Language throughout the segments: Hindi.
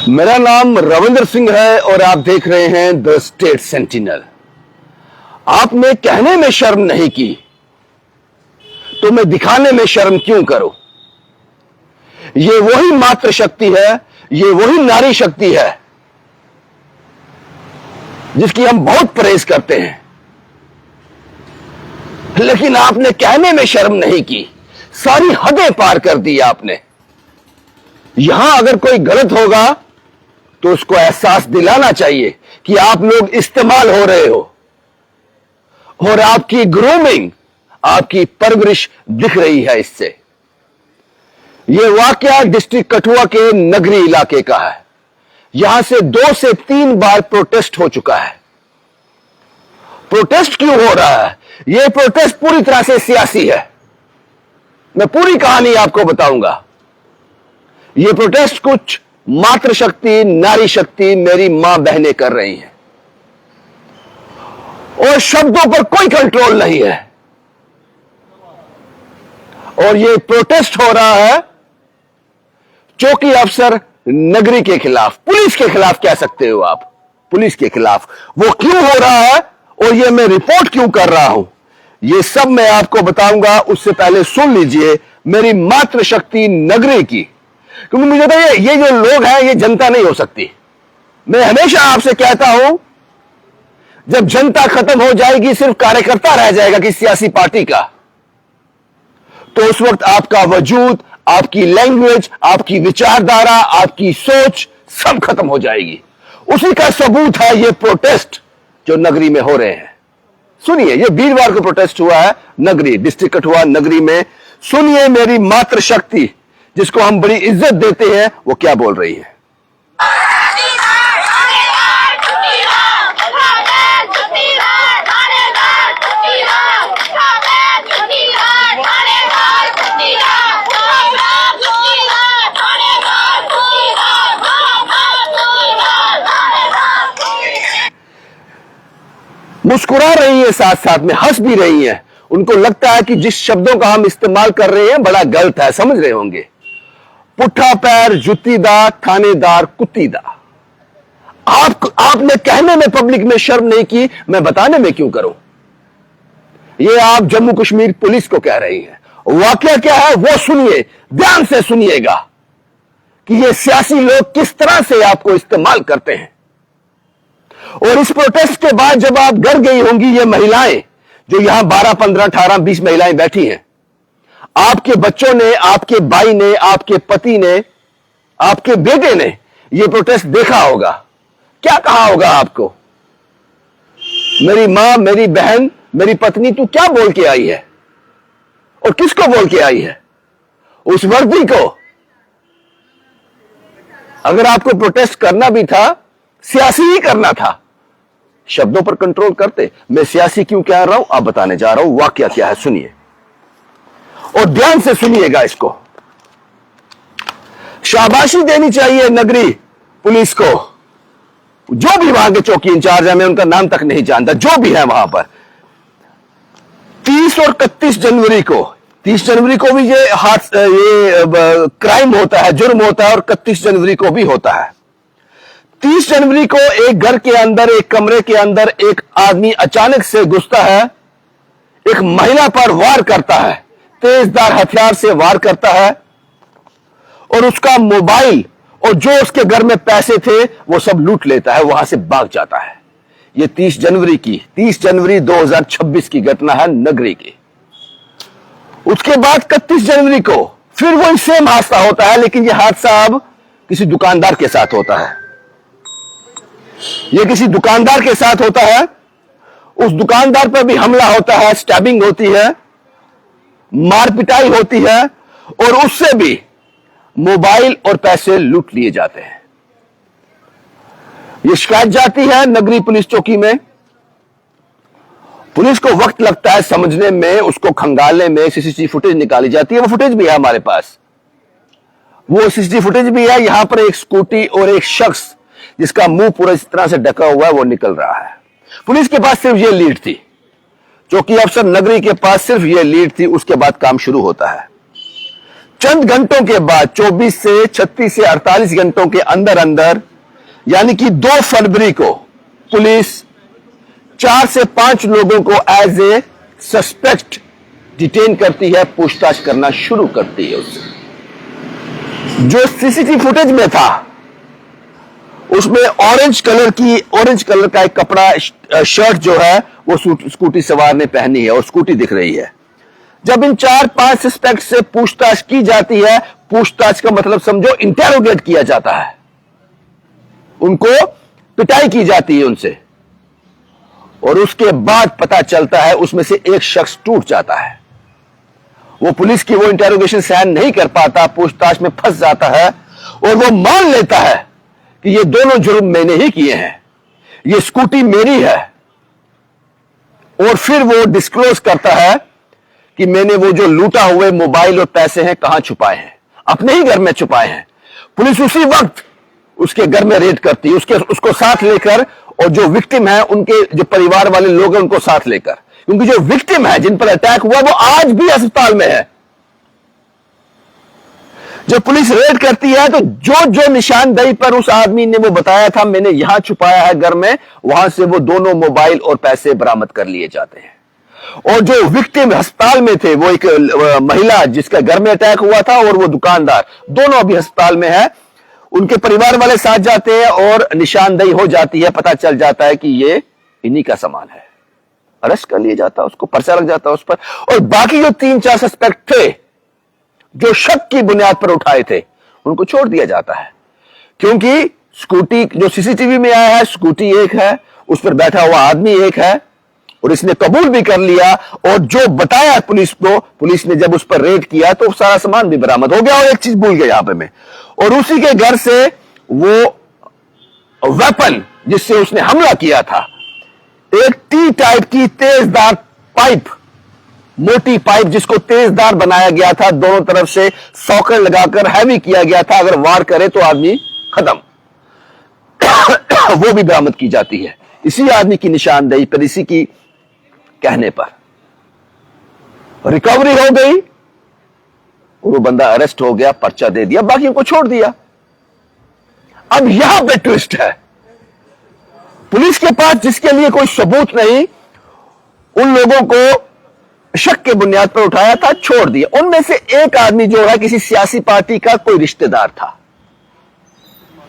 मेरा नाम रविंद्र सिंह है और आप देख रहे हैं द स्टेट सेंटिनल। आपने कहने में शर्म नहीं की तो मैं दिखाने में शर्म क्यों करूं? ये वही मातृ शक्ति है, ये वही नारी शक्ति है जिसकी हम बहुत प्रेज करते हैं, लेकिन आपने कहने में शर्म नहीं की। सारी हदें पार कर दी आपने। यहां अगर कोई गलत होगा तो उसको एहसास दिलाना चाहिए कि आप लोग इस्तेमाल हो रहे हो और आपकी ग्रूमिंग, आपकी परवरिश दिख रही है इससे। यह वाकया डिस्ट्रिक्ट कठुआ के नगरी इलाके का है। यहां से 2 से 3 बार प्रोटेस्ट हो चुका है। प्रोटेस्ट क्यों हो रहा है? यह प्रोटेस्ट पूरी तरह से सियासी है। मैं पूरी कहानी आपको बताऊंगा। यह प्रोटेस्ट कुछ मातृशक्ति, नारी शक्ति, मेरी मां बहनें कर रही हैं और शब्दों पर कोई कंट्रोल नहीं है। और यह प्रोटेस्ट हो रहा है चौकी अफसर नगरी के खिलाफ, पुलिस के खिलाफ कह सकते हो आप, पुलिस के खिलाफ। वो क्यों हो रहा है और ये मैं रिपोर्ट क्यों कर रहा हूं, ये सब मैं आपको बताऊंगा। उससे पहले सुन लीजिए मेरी मातृशक्ति नगरी की, क्योंकि मुझे तो ये जो लोग हैं ये जनता नहीं हो सकती। मैं हमेशा आपसे कहता हूं, जब जनता खत्म हो जाएगी, सिर्फ कार्यकर्ता रह जाएगा किसी सियासी पार्टी का, तो उस वक्त आपका वजूद, आपकी लैंग्वेज, आपकी विचारधारा, आपकी सोच सब खत्म हो जाएगी। उसी का सबूत है ये प्रोटेस्ट जो नगरी में हो रहे हैं। सुनिए, ये वीरवार को प्रोटेस्ट हुआ है नगरी, डिस्ट्रिक्ट कठुआ नगरी में। सुनिए मेरी मातृशक्ति जिसको हम बड़ी इज्जत देते हैं वो क्या बोल रही है। मुस्कुरा रही है, साथ साथ में हंस भी रही है। उनको लगता है कि जिस शब्दों का हम इस्तेमाल कर रहे हैं बड़ा गलत है, समझ रहे होंगे। पुट्ठा पैर, जुत्तीदार, थानेदार, कुत्तीदार। आपने कहने में पब्लिक में शर्म नहीं की, मैं बताने में क्यों करूं? ये आप जम्मू कश्मीर पुलिस को कह रही हैं। वाकया क्या है वो सुनिए, ध्यान से सुनिएगा कि ये सियासी लोग किस तरह से आपको इस्तेमाल करते हैं। और इस प्रोटेस्ट के बाद जब आप घर गई होंगी, ये महिलाएं जो यहां 12, 15, 18, 20 महिलाएं बैठी हैं, आपके बच्चों ने, आपके भाई ने, आपके पति ने, आपके बेटे ने यह प्रोटेस्ट देखा होगा। क्या कहा होगा आपको? मेरी मां, मेरी बहन, मेरी पत्नी, तू क्या बोल के आई है? और किसको बोल के आई है? उस वर्दी को। अगर आपको प्रोटेस्ट करना भी था, सियासी ही करना था, शब्दों पर कंट्रोल करते। मैं सियासी क्यों कह रहा हूं आप बताने जा रहा हूं। वाकया क्या है सुनिए और ध्यान से सुनिएगा इसको। शाबाशी देनी चाहिए नगरी पुलिस को, जो भी वहां के चौकी इंचार्ज है, मैं उनका नाम तक नहीं जानता, जो भी है वहां पर। 30 और 31 जनवरी को, 30 जनवरी को भी ये क्राइम होता है, जुर्म होता है, और 31 जनवरी को भी होता है। 30 जनवरी को एक घर के अंदर, एक कमरे के अंदर एक आदमी अचानक से घुसता है, एक महिला पर वार करता है, तेजधार हथियार से वार करता है और उसका मोबाइल और जो उसके घर में पैसे थे वो सब लूट लेता है, वहां से भाग जाता है। यह 30 जनवरी 2026 की घटना है नगरी की। उसके बाद 31 जनवरी को फिर वही सेम हादसा होता है, लेकिन यह हादसा अब किसी दुकानदार के साथ होता है। यह किसी दुकानदार के साथ होता है। उस दुकानदार पर भी हमला होता है, स्टैबिंग होती है, मार पिटाई होती है और उससे भी मोबाइल और पैसे लूट लिए जाते हैं। यह शिकायत जाती है नगरी पुलिस चौकी में। पुलिस को वक्त लगता है समझने में, उसको खंगालने में। सीसीटीवी फुटेज निकाली जाती है, वो फुटेज भी है हमारे पास, वो सीसीटीवी फुटेज भी है। यहां पर एक स्कूटी और एक शख्स जिसका मुंह पूरा इस तरह से ढका हुआ है वो निकल रहा है। पुलिस के पास सिर्फ ये लीड थी, चौकी अफसर नगरी के पास सिर्फ ये लीड थी। उसके बाद काम शुरू होता है। चंद घंटों के बाद 24 से 36 से 48 घंटों के अंदर अंदर यानी कि 2 फरवरी को पुलिस 4 से 5 लोगों को एज ए सस्पेक्ट डिटेन करती है, पूछताछ करना शुरू करती है उससे। जो सीसीटीवी फुटेज में था उसमें ऑरेंज कलर का एक कपड़ा शर्ट जो है वो स्कूटी सवार ने पहनी है और स्कूटी दिख रही है। जब इन 4-5 सस्पेक्ट से पूछताछ की जाती है, पूछताछ का मतलब समझो इंटेरोगेट किया जाता है, उनको पिटाई की जाती है उनसे, और उसके बाद पता चलता है उसमें से एक शख्स टूट जाता है। वो पुलिस की वो इंटेरोगेशन सहन नहीं कर पाता, पूछताछ में फंस जाता है और वो मान लेता है कि ये दोनों जुर्म मैंने ही किए हैं, ये स्कूटी मेरी है। और फिर वो डिस्क्लोज करता है कि मैंने वो जो लूटा हुए मोबाइल और पैसे हैं कहां छुपाए हैं, अपने ही घर में छुपाए हैं। पुलिस उसी वक्त उसके घर में रेड करती है, उसको साथ लेकर, और जो विक्टिम है उनके जो परिवार वाले लोग हैं उनको साथ लेकर, क्योंकि जो विक्टिम है जिन पर अटैक हुआ वो आज भी अस्पताल में है। जब पुलिस रेड करती है तो जो निशानदेही पर उस आदमी ने वो बताया था मैंने यहां छुपाया है घर में, वहां से वो दोनों मोबाइल और पैसे बरामद कर लिए जाते हैं। और जो विक्टिम अस्पताल में थे, वो एक महिला जिसका घर में अटैक हुआ था और वो दुकानदार, दोनों अभी अस्पताल में है। उनके परिवार वाले साथ जाते हैं और निशानदेही हो जाती है, पता चल जाता है कि ये इन्हीं का सामान है। अरेस्ट कर लिया जाता है, उसको पर्चा लग जाता है उस पर। और बाकी जो 3-4 सस्पेक्ट थे जो शक की बुनियाद पर उठाए थे, उनको छोड़ दिया जाता है, क्योंकि स्कूटी जो सीसीटीवी में आया है, स्कूटी एक है, उस पर बैठा हुआ आदमी एक है, और इसने कबूल भी कर लिया। और जो बताया पुलिस को, पुलिस ने जब उस पर रेड किया तो सारा सामान भी बरामद हो गया। और एक चीज भूल गया यहां पे मैं, और उसी के घर से वो वेपन जिससे उसने हमला किया था, एक टी टाइप की तेजदार पाइप, मोटी पाइप जिसको तेजदार बनाया गया था, दोनों तरफ से सॉकेट लगाकर हैवी किया गया था, अगर वार करे तो आदमी खत्म, वो भी बरामद की जाती है इसी आदमी की निशानदेही पर, इसी की कहने पर। रिकवरी हो गई, वो बंदा अरेस्ट हो गया, पर्चा दे दिया, बाकियों को छोड़ दिया। अब यहां पे ट्विस्ट है, पुलिस के पास जिसके लिए कोई सबूत नहीं, उन लोगों को शक के बुनियाद पर उठाया था, छोड़ दिया। उनमें से एक आदमी जो है किसी सियासी पार्टी का कोई रिश्तेदार था,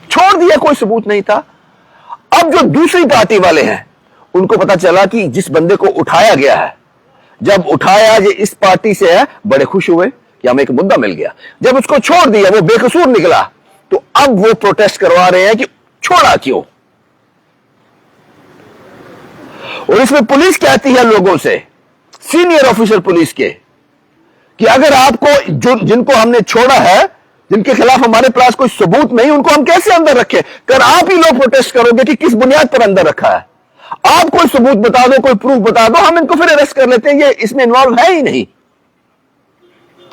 छोड़ दिया, कोई सबूत नहीं था। अब जो दूसरी पार्टी वाले हैं उनको पता चला कि जिस बंदे को उठाया गया है, जब उठाया ये इस पार्टी से है, बड़े खुश हुए कि हमें एक मुद्दा मिल गया। जब उसको छोड़ दिया, वो बेकसूर निकला, तो अब वो प्रोटेस्ट करवा रहे हैं कि छोड़ा क्यों। और इसमें पुलिस कहती है लोगों से, सीनियर ऑफिसर पुलिस के, कि अगर आपको जिनको हमने छोड़ा है, जिनके खिलाफ हमारे पास कोई सबूत नहीं, उनको हम कैसे अंदर रखें। कर आप ही लोग प्रोटेस्ट करोगे कि किस बुनियाद पर अंदर रखा है, आप कोई सबूत बता दो, कोई प्रूफ बता दो, हम इनको फिर अरेस्ट कर लेते हैं, ये इसमें इन्वॉल्व है ही नहीं।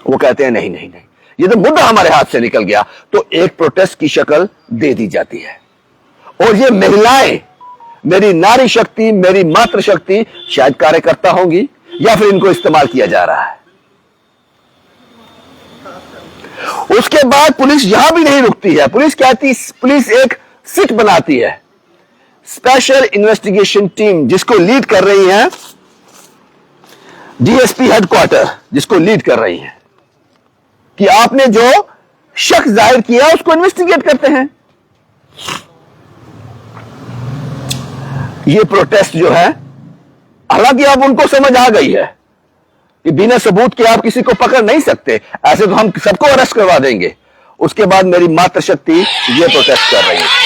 वो कहते हैं नहीं नहीं नहीं, ये तो मुद्दा हमारे हाथ से निकल गया। तो एक प्रोटेस्ट की शक्ल दे दी जाती है, और ये महिलाएं, मेरी नारी शक्ति, मेरी मातृ शक्ति शायद कार्यकर्ता होंगी, या फिर इनको इस्तेमाल किया जा रहा है। उसके बाद पुलिस यहां भी नहीं रुकती है, पुलिस एक सिट बनाती है, स्पेशल इन्वेस्टिगेशन टीम, जिसको लीड कर रही हैं डीएसपी हेडक्वार्टर, जिसको लीड कर रही हैं, कि आपने जो शक जाहिर किया उसको इन्वेस्टिगेट करते हैं। ये प्रोटेस्ट जो है, हालांकि अब उनको समझ आ गई है कि बिना सबूत के आप किसी को पकड़ नहीं सकते, ऐसे तो हम सबको अरेस्ट करवा देंगे। उसके बाद मेरी मातृशक्ति ये प्रोटेस्ट कर रही है।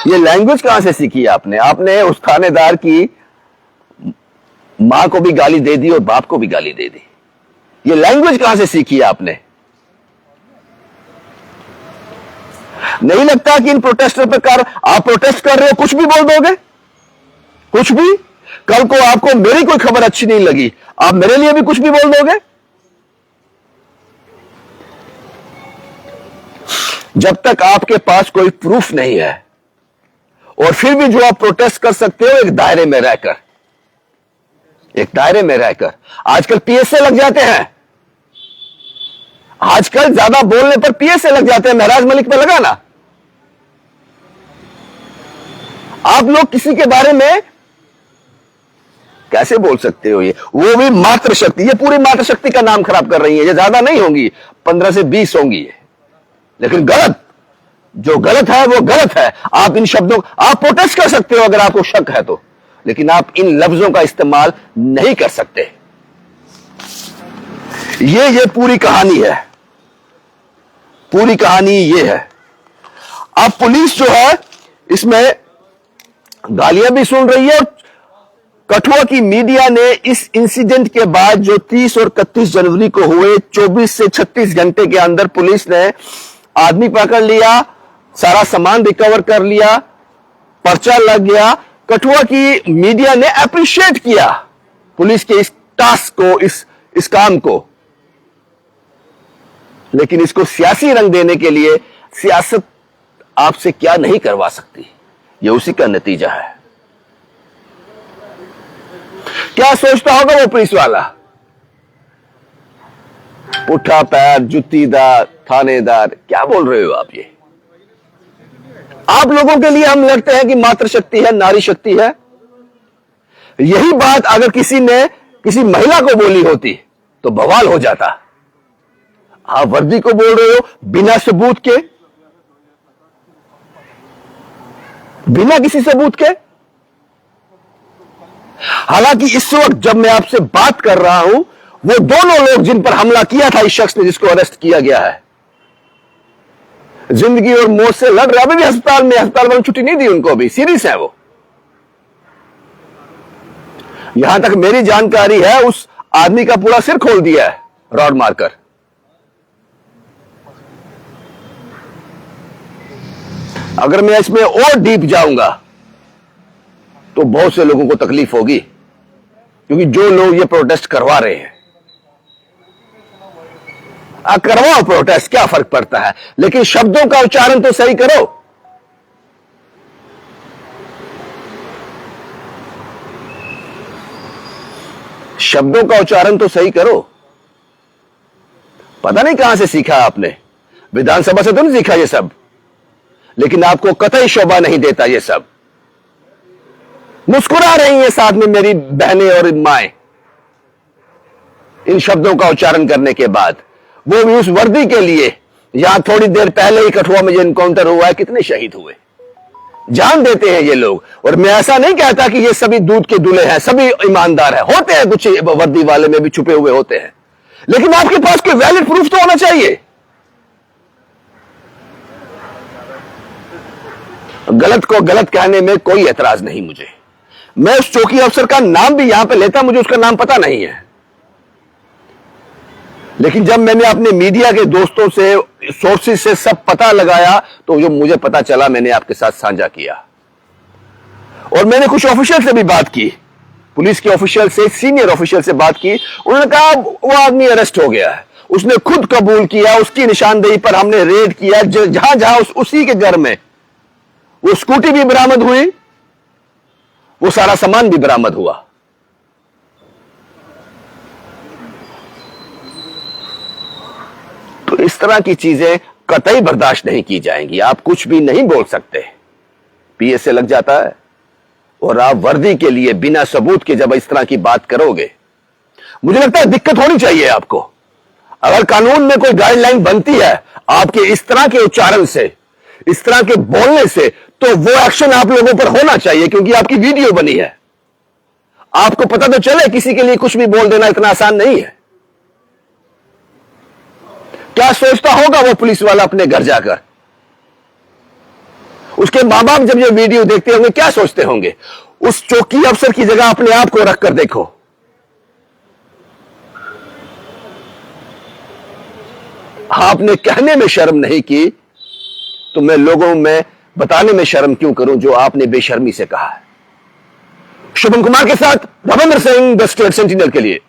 ये लैंग्वेज कहां से सीखी आपने? आपने उस थानेदार की मां को भी गाली दे दी और बाप को भी गाली दे दी। ये लैंग्वेज कहां से सीखी आपने? नहीं लगता कि इन प्रोटेस्टर पर आप प्रोटेस्ट कर रहे हो, कुछ भी बोल दोगे, कुछ भी। कल को आपको मेरी कोई खबर अच्छी नहीं लगी, आप मेरे लिए भी कुछ भी बोल दोगे। जब तक आपके पास कोई प्रूफ नहीं है, और फिर भी जो आप प्रोटेस्ट कर सकते हो एक दायरे में रहकर, एक दायरे में रहकर। आजकल पीएसए लग जाते हैं, आजकल ज्यादा बोलने पर पीएसए लग जाते हैं। महराज मलिक पे लगा ना। आप लोग किसी के बारे में कैसे बोल सकते हो? ये वो भी मातृशक्ति, ये पूरी मातृशक्ति का नाम खराब कर रही है। ये ज्यादा नहीं होंगी, 15 से 20 होंगी ये, लेकिन गलत, जो गलत है वो गलत है। आप इन शब्दों, आप प्रोटेस्ट कर सकते हो अगर आपको शक है तो, लेकिन आप इन लफ्जों का इस्तेमाल नहीं कर सकते। ये पूरी कहानी है, पूरी कहानी ये है। अब पुलिस जो है इसमें गालियां भी सुन रही है। और कठुआ की मीडिया ने इस इंसिडेंट के बाद जो 30 और 31 जनवरी को हुए 24 से 36 घंटे के अंदर पुलिस ने आदमी पकड़ लिया, सारा सामान रिकवर कर लिया, पर्चा लग गया। कठुआ की मीडिया ने अप्रिशिएट किया पुलिस के इस टास्क को, इस काम को। लेकिन इसको सियासी रंग देने के लिए सियासत आपसे क्या नहीं करवा सकती, यह उसी का नतीजा है। क्या सोचता होगा वो पुलिस वाला? पुट्ठा पैर, जुत्तीदार, थानेदार, क्या बोल रहे हो आप? ये आप लोगों के लिए हम लगते हैं कि मातृशक्ति है, नारी शक्ति है। यही बात अगर किसी ने किसी महिला को बोली होती तो बवाल हो जाता। आप वर्दी को बोल रहे हो बिना सबूत के, बिना किसी सबूत के। हालांकि इस वक्त जब मैं आपसे बात कर रहा हूं, वो दोनों लोग जिन पर हमला किया था इस शख्स ने, जिसको अरेस्ट किया गया है, जिंदगी और मौत से लड़ रहे। अभी भी अस्पताल में, अस्पताल वालों ने छुट्टी नहीं दी उनको, अभी सीरियस है वो। यहां तक मेरी जानकारी है उस आदमी का पूरा सिर खोल दिया है रॉड मारकर। अगर मैं इसमें और डीप जाऊंगा तो बहुत से लोगों को तकलीफ होगी, क्योंकि जो लोग ये प्रोटेस्ट करवा रहे हैं, करवाओ प्रोटेस्ट, क्या फर्क पड़ता है, लेकिन शब्दों का उच्चारण तो सही करो। शब्दों का उच्चारण तो सही करो। पता नहीं कहां से सीखा आपने, विधानसभा से तो नहीं सीखा ये सब, लेकिन आपको कतई शोभा नहीं देता ये सब। मुस्कुरा रही हैं साथ में मेरी बहनें और माएं इन शब्दों का उच्चारण करने के बाद, वो भी उस वर्दी के लिए। यहां थोड़ी देर पहले ही कठुआ में जो एनकाउंटर हुआ है, कितने शहीद हुए, जान देते हैं ये लोग। और मैं ऐसा नहीं कहता कि ये सभी दूध के दूल्हे हैं, सभी ईमानदार हैं, होते हैं कुछ वर्दी वाले में भी छुपे हुए होते हैं, लेकिन आपके पास कोई वैलिड प्रूफ तो होना चाहिए। गलत को गलत कहने में कोई एतराज नहीं मुझे। मैं उस चौकी अफसर का नाम भी यहां पे लेता, मुझे उसका नाम पता नहीं है, लेकिन जब मैंने अपने मीडिया के दोस्तों से, सोर्सेज से सब पता लगाया, तो जो मुझे पता चला मैंने आपके साथ साझा किया। और मैंने कुछ ऑफिशियल से भी बात की, पुलिस के ऑफिशियल से, सीनियर ऑफिशियल से बात की। उन्होंने कहा वो आदमी अरेस्ट हो गया है, उसने खुद कबूल किया, उसकी निशानदेही पर हमने रेड किया। जहां जहां उसी के घर में वो स्कूटी भी बरामद हुई, वो सारा सामान भी बरामद हुआ। तो इस तरह की चीजें कतई बर्दाश्त नहीं की जाएंगी। आप कुछ भी नहीं बोल सकते, पीएसए लग जाता है। और आप वर्दी के लिए बिना सबूत के जब इस तरह की बात करोगे, मुझे लगता है दिक्कत होनी चाहिए आपको। अगर कानून में कोई गाइडलाइन बनती है आपके इस तरह के उच्चारण से, इस तरह के बोलने से, तो वो एक्शन आप लोगों पर होना चाहिए, क्योंकि आपकी वीडियो बनी है। आपको पता तो चले किसी के लिए कुछ भी बोल देना इतना आसान नहीं है। क्या सोचता होगा वो पुलिस वाला अपने घर जाकर? उसके मां बाप जब ये वीडियो देखते होंगे क्या सोचते होंगे? उस चौकी अफसर की जगह अपने आप को रखकर देखो। आपने कहने में शर्म नहीं की, तो मैं लोगों में बताने में शर्म क्यों करूं जो आपने बेशर्मी से कहा है। शुभम कुमार के साथ Ravindra Singh, the state sentinel के लिए।